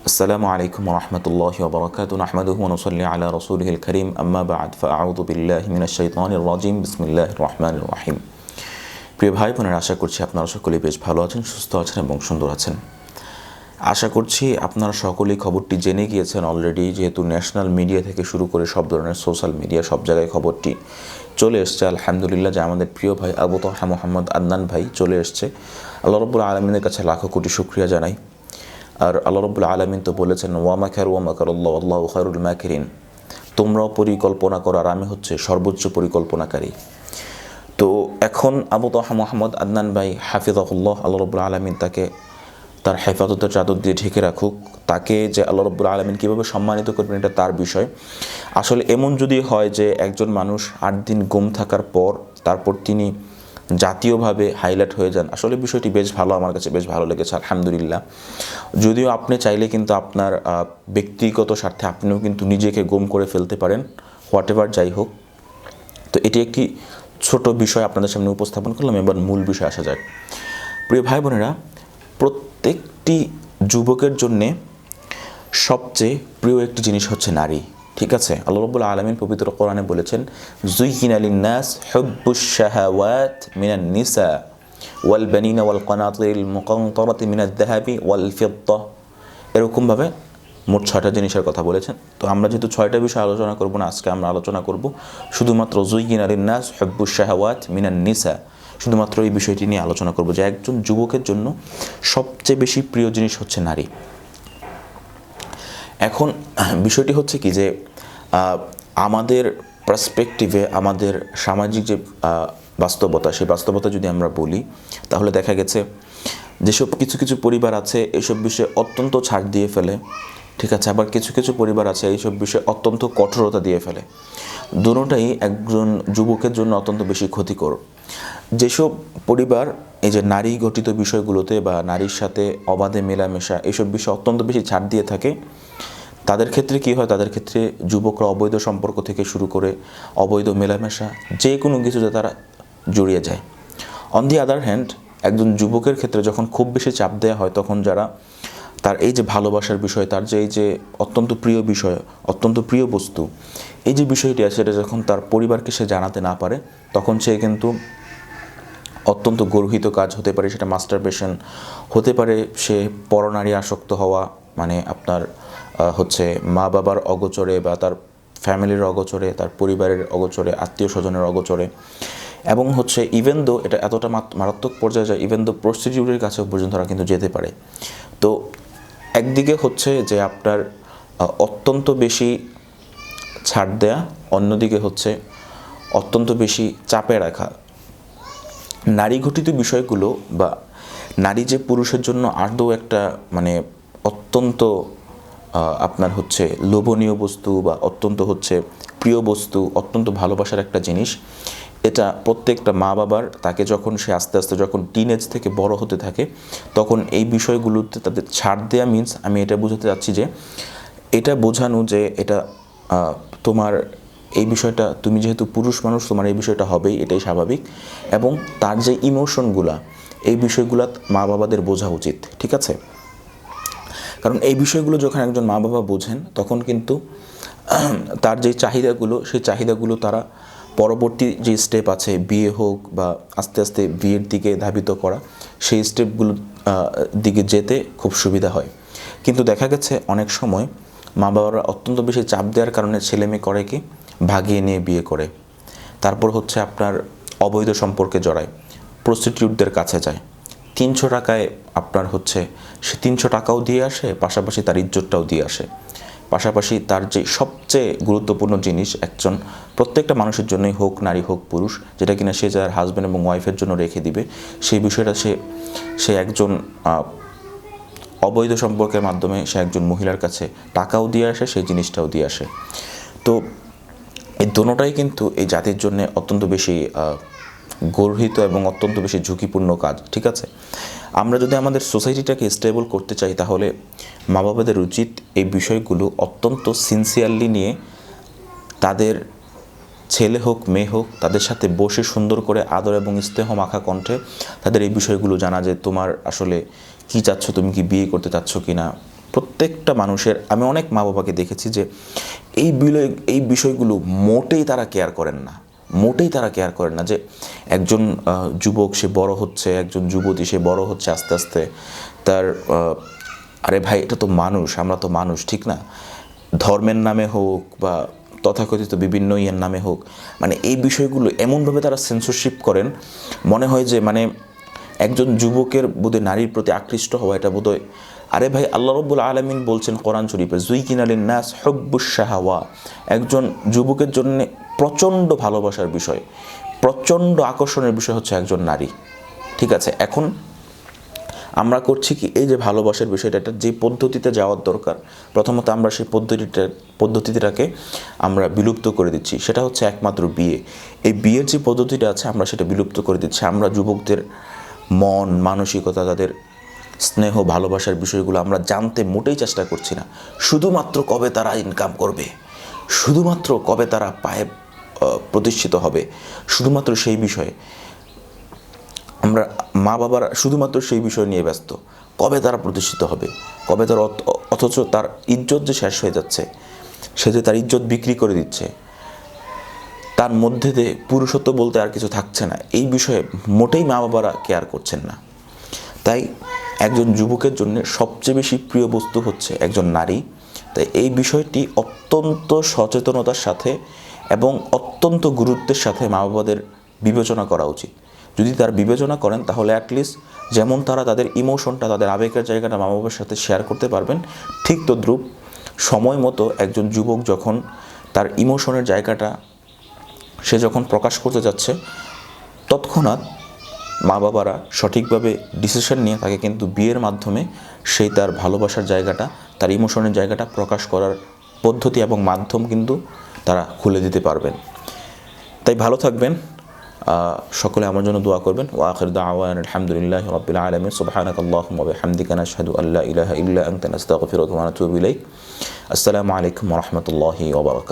assalamualikom warahmatullahi wabarakatuh nahmaduhu wa nusalli ala rasulihil karim amma ba'd fa'a'udhu billahi minash shaitanir rajim bismillahir rahmanir rahim। প্রিয় ভাই বোনেরা, আশা করছি আপনারা সকলেই বেশ ভালো আছেন, সুস্থ আছেন এবং সুন্দর আছেন। আশা করছি আপনারা সকলেই খবরটি জেনে গিয়েছেন অলরেডি, যেহেতু ন্যাশনাল মিডিয়া থেকে শুরু করে সব ধরনের সোশ্যাল মিডিয়া সব জায়গায় খবরটি চলে এসছে আলহামদুলিল্লাহ, যে আমাদের প্রিয় ভাই আবু তাহা মোহাম্মদ আদনান ভাই চলে এসছে। আল্লাহ রাব্বুল আলামিনের কাছে লাখো কোটি শুকরিয়া জানাই। আর আল্লাহ রাব্বুল আলামিন তো বলেছেন ওয়া মাকারুল্লাহ আল্লাহু খায়রুল মাকিরিন, তোমরাও পরিকল্পনা করো আর আমি হচ্ছে সর্বোচ্চ পরিকল্পনাকারী। তো এখন আবু তাহা মোহাম্মদ আদনান ভাই হাফিজাহুল্লাহ, আল্লাহ রাব্বুল আলামিন তাকে তার হেফাজতের চাদর দিয়ে ঢেকে রাখুক। তাকে যে আল্লাহ রাব্বুল আলামিন কীভাবে সম্মানিত করবেন এটা তার বিষয়। আসলে এমন যদি হয় যে একজন মানুষ 8 দিন গুম থাকার পর তারপর তিনি জাতীয়ভাবে হাইলাইট হয়ে যান, আসলে বিষয়টি বেশ ভালো, আমার কাছে বেশ ভালো লেগেছে আলহামদুলিল্লাহ। যদিও আপনি চাইলে কিন্তু আপনার ব্যক্তিগত স্বার্থে আপনিও কিন্তু নিজেকে গুম করে ফেলতে পারেন, হোয়াট এভার যাই হোক। তো এটি একটি ছোট বিষয় আপনাদের সামনে উপস্থাপন করলাম। এবার মূল বিষয় আসা যাক। প্রিয় ভাই বোনেরা, প্রত্যেকটি যুবকের জন্যে সবচেয়ে প্রিয় একটি জিনিস হচ্ছে নারী, ঠিক আছে? আল্লাহ রাব্বুল আলামিন পবিত্র কোরআনে বলেছেন যুয়িনা লিন-নাস হুব্বুশ শাহাওয়াত মিনান নিসা ওয়াল বানিনা ওয়াল কানাতিরিল মুকানতারাতি মিনাদ-যাহাবি ওয়াল ফিদ্দা, এরকমভাবে মোট 6টা জিনিসের কথা বলেছেন। তো আমরা যেহেতু 6টা বিষয় আলোচনা করব না, আজকে আমরা আলোচনা করব শুধুমাত্র যুয়িনা লিন-নাস হুব্বুশ শাহাওয়াত মিনান নিসা, শুধুমাত্র এই বিষয়টি নিয়ে আলোচনা করব যে একজন যুবকের জন্য সবচেয়ে বেশি প্রিয় জিনিস হচ্ছে নারী। এখন বিষয়টি হচ্ছে কি যে আমাদের পার্সপেক্টিভে আমাদের সামাজিক যে বাস্তবতা, সেই বাস্তবতা যদি আমরা বলি তাহলে দেখা গেছে যেসব কিছু কিছু পরিবার আছে এইসব বিষয়ে অত্যন্ত ছাড় দিয়ে ফেলে, ঠিক আছে? আবার কিছু কিছু পরিবার আছে এইসব বিষয়ে অত্যন্ত কঠোরতা দিয়ে ফেলে। দুটোটাই একজন যুবকের জন্য অত্যন্ত বেশি ক্ষতিকর। যেসব পরিবার এই যে নারী ঘটিত বিষয়গুলোতে বা নারীর সাথে অবাধে মেলামেশা এইসব বিষয়ে অত্যন্ত বেশি ছাড় দিয়ে থাকে, তাদের ক্ষেত্রে কী হয়, তাদের ক্ষেত্রে যুবকরা অবৈধ সম্পর্ক থেকে শুরু করে অবৈধ মেলামেশা যে কোনো কিছুতে তারা জড়িয়ে যায়। অন দি আদার হ্যান্ড, একজন যুবকের ক্ষেত্রে যখন খুব বেশি চাপ দেওয়া হয়, তখন যারা তার এই যে ভালোবাসার বিষয়, তার যে এই যে অত্যন্ত প্রিয় বিষয়, অত্যন্ত প্রিয় বস্তু, এই যে বিষয়টি আছে সেটা যখন তার পরিবারকে সে জানাতে না পারে, তখন সে কিন্তু অত্যন্ত গর্হিত কাজ হতে পারে, সেটা মাস্টারবেশন হতে পারে, সে পরনারী আসক্ত হওয়া, মানে আপনার হচ্ছে মা বাবার অগোচরে বা তার ফ্যামিলির অগোচরে, তার পরিবারের অগোচরে, আত্মীয় স্বজনের অগোচরে, এবং হচ্ছে ইভেন দো এটা এতটা মারাত্মক পর্যায়ে যায়, ইভেন দো প্রস্টিটিউটের কাছেও পর্যন্ত তারা কিন্তু যেতে পারে। তো একদিকে হচ্ছে যে আপনার অত্যন্ত বেশি ছাড় দেয়া, অন্যদিকে হচ্ছে অত্যন্ত বেশি চাপে রাখা। নারী ঘটিত বিষয়গুলো বা নারী যে পুরুষের জন্য আদৌ একটা মানে অত্যন্ত আপনার হচ্ছে লোভনীয় বস্তু বা অত্যন্ত হচ্ছে প্রিয় বস্তু, অত্যন্ত ভালোবাসার একটা জিনিস, এটা প্রত্যেকটা মা বাবার তাকে যখন সে আস্তে আস্তে যখন টিনেজ থেকে বড় হতে থাকে, তখন এই বিষয়গুলোতে তাদের ছাড় দেওয়া মিন্স, আমি এটা বোঝাতে চাচ্ছি যে এটা বোঝানো যে এটা তোমার এই বিষয়টা, তুমি যেহেতু পুরুষ মানুষ তোমার এই বিষয়টা হবেই, এটাই স্বাভাবিক। এবং তার যে ইমোশনগুলা, এই বিষয়গুলো মা বাবাদের বোঝা উচিত, ঠিক আছে? কারণ এই বিষয়গুলো যখন একজন মা বাবা বোঝেন, তখন কিন্তু তার যে চাহিদাগুলো, সেই চাহিদাগুলো তারা পরবর্তী যে স্টেপ আছে, বিয়ে হোক বা আস্তে আস্তে বিয়ের দিকে ধাবিত করা, সেই স্টেপগুলোর দিকে যেতে খুব সুবিধা হয়। কিন্তু দেখা গেছে অনেক সময় মা বাবারা অত্যন্ত বেশি চাপ দেওয়ার কারণে ছেলে মেয়ে করে কি, ভাগিয়ে নিয়ে বিয়ে করে, তারপর হচ্ছে আপনার অবৈধ সম্পর্কে জড়ায়, প্রস্টিটিউটদের কাছে যায়, 300 টাকায় আপনার হচ্ছে সে 300 টাকাও দিয়ে আসে, পাশাপাশি তার ইজ্জতটাও দিয়ে আসে, পাশাপাশি তার যে সবচেয়ে গুরুত্বপূর্ণ জিনিস একজন প্রত্যেকটা মানুষের জন্যই হোক নারী হোক পুরুষ, যেটা কিনা সে যার হাজব্যান্ড এবং ওয়াইফের জন্য রেখে দিবে, সেই বিষয়টা সে একজন অবৈধ সম্পর্কের মাধ্যমে সে একজন মহিলার কাছে টাকাও দিয়ে আসে, সেই জিনিসটাও দিয়ে আসে। তো এই দোনোটাই কিন্তু এই জাতির জন্য অত্যন্ত বেশি গর্হিত এবং অত্যন্ত বেশি ঝুঁকিপূর্ণ কাজ, ঠিক আছে? আমরা যদি আমাদের সোসাইটিটাকে স্টেবল করতে চাই, তাহলে মা বাবাদের উচিত এই বিষয়গুলো অত্যন্ত সিনসিয়ারলি নিয়ে তাদের ছেলে হোক মেয়ে হোক তাদের সাথে বসে সুন্দর করে আদর এবং স্নেহ মাখা কণ্ঠে তাদের এই বিষয়গুলো জানা, যে তোমার আসলে কি চাচ্ছ, তুমি কি বিয়ে করতে চাচ্ছ কি না, প্রত্যেকটা মানুষের, আমি অনেক মা বাবাকে দেখেছি যে এই বিষয়গুলো মোটেই তারা কেয়ার করেন না, মোটেই তারা কেয়ার করেন না যে একজন যুবক সে বড় হচ্ছে, একজন যুবতী সে বড় হচ্ছে আস্তে আস্তে, তার আরে ভাই এটা তো মানুষ, আমরা তো মানুষ, ঠিক না? ধর্মের নামে হোক বা তথাকথিত বিভিন্ন ইয়ের নামে হোক, মানে এই বিষয়গুলো এমনভাবে তারা সেন্সরশিপ করেন, মনে হয় যে মানে একজন যুবকের বোধহয় নারীর প্রতি আকৃষ্ট হওয়া এটা বোধহয়, আরে ভাই আল্লাহ রাব্বুল আলামিন বলছেন কোরআন শরীফে, যুইকিনা লিন-নাস হুব্বুশ শাহাওয়া, একজন যুবকের জন্য প্রচণ্ড ভালোবাসার বিষয়, প্রচণ্ড আকর্ষণের বিষয় হচ্ছে একজন নারী, ঠিক আছে? এখন আমরা করছি কি, এই যে ভালোবাসার বিষয়টা, এটা যে পদ্ধতিতে যাওয়ার দরকার, প্রথমত আমরা সেই পদ্ধতিটাকে আমরা বিলুপ্ত করে দিচ্ছি। সেটা হচ্ছে একমাত্র বিয়ে। এই বিয়ের যে পদ্ধতিটা আছে আমরা সেটা বিলুপ্ত করে দিচ্ছি। আমরা যুবকদের মন মানসিকতা, তাদের স্নেহ ভালোবাসার বিষয়গুলো আমরা জানতে মোটেই চেষ্টা করছি না। শুধুমাত্র কবে তারা ইনকাম করবে, শুধুমাত্র কবে তারা পায়ে প্রতিষ্ঠিত হবে, শুধুমাত্র সেই বিষয়ে আমরা মা বাবারা শুধুমাত্র সেই বিষয় নিয়ে ব্যস্ত, কবে তারা প্রতিষ্ঠিত হবে, কবে তার, অথচ তার ইজ্জত যে শেষ হয়ে যাচ্ছে, সে যে তার ইজ্জত বিক্রি করে দিচ্ছে, তার মধ্যে দিয়ে পুরুষত্ব বলতে আর কিছু থাকছে না, এই বিষয়ে মোটেই মা বাবারা কেয়ার করছেন না। তাই একজন যুবকের জন্য সবচেয়ে বেশি প্রিয় বস্তু হচ্ছে একজন নারী। তাই এই বিষয়টি অত্যন্ত সচেতনতার সাথে এবং অত্যন্ত গুরুত্বের সাথে মা বাবাদের বিবেচনা করা উচিত। যদি তারা বিবেচনা করেন তাহলে অ্যাটলিস্ট যেমন তারা তাদের ইমোশনটা, তাদের আবেগের জায়গাটা মা বাবার সাথে শেয়ার করতে পারবেন, ঠিক তদ্রূপ সময় মতো একজন যুবক যখন তার ইমোশনের জায়গাটা সে যখন প্রকাশ করতে যাচ্ছে, তৎক্ষণাৎ মা বাবারা সঠিকভাবে ডিসিশন নিয়ে তাকে কিন্তু বিয়ের মাধ্যমে সেই তার ভালোবাসার জায়গাটা, তার ইমোশনের জায়গাটা প্রকাশ করার পদ্ধতি এবং মাধ্যম কিন্তু তারা খুলে দিতে পারবেন। তাই ভালো থাকবেন, সকলে আমার জন্য দোয়া করবেন। ওয়া আখির দাওয়ানা আলহামদুলিল্লাহি রাব্বিল আলামিন, সুবহানাকাল্লাহুম্মা ওয়া বিহামদিকা নাশহাদু আল্লা ইলাহা ইল্লা আনতা নাস্তাগফিরুকা ওয়া নাতুবু ইলাইক। আসসালামু আলাইকুম ওয়া রাহমাতুল্লাহি ওয়া বারাকাতুহু।